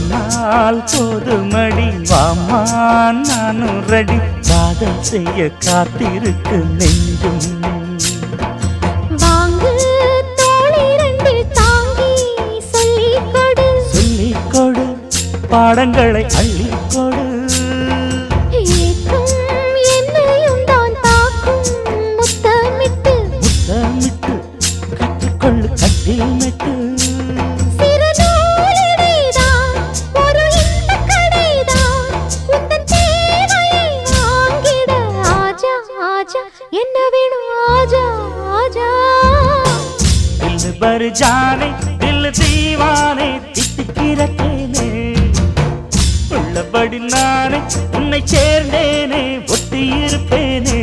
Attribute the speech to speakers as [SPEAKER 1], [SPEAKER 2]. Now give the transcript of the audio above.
[SPEAKER 1] சொன்னால் போதுமடி வாமா நானும் ரெடி காதல் செய்ய காத்திருக்கு நெஞ்சும்
[SPEAKER 2] வாங்கு தோள் இரண்டில் தாங்கி சொல்லிக்
[SPEAKER 1] கொடு பாடங்களை அள்ளிக் கொடு
[SPEAKER 2] ஏற்றும் என்னையும் தான் தாக்கும் முத்தமிட்டு
[SPEAKER 1] கற்றுக்கொள்ளு கட்டில் மெட்டு
[SPEAKER 2] சிறு நூலிடைதான் ஒரு இன்பக் கடைதான் உந்தன் தேவையை வாங்கிட ஆஜா ஆஜா என்ன வேணும் ஆஜா ஆஜா
[SPEAKER 1] தில் பர் ஜானே தில் தீவானே தித்திக்கிற தேனே உள்ளபடி நானே உன்னை சேர்ந்தேனே ஒட்டி இருப்பேனே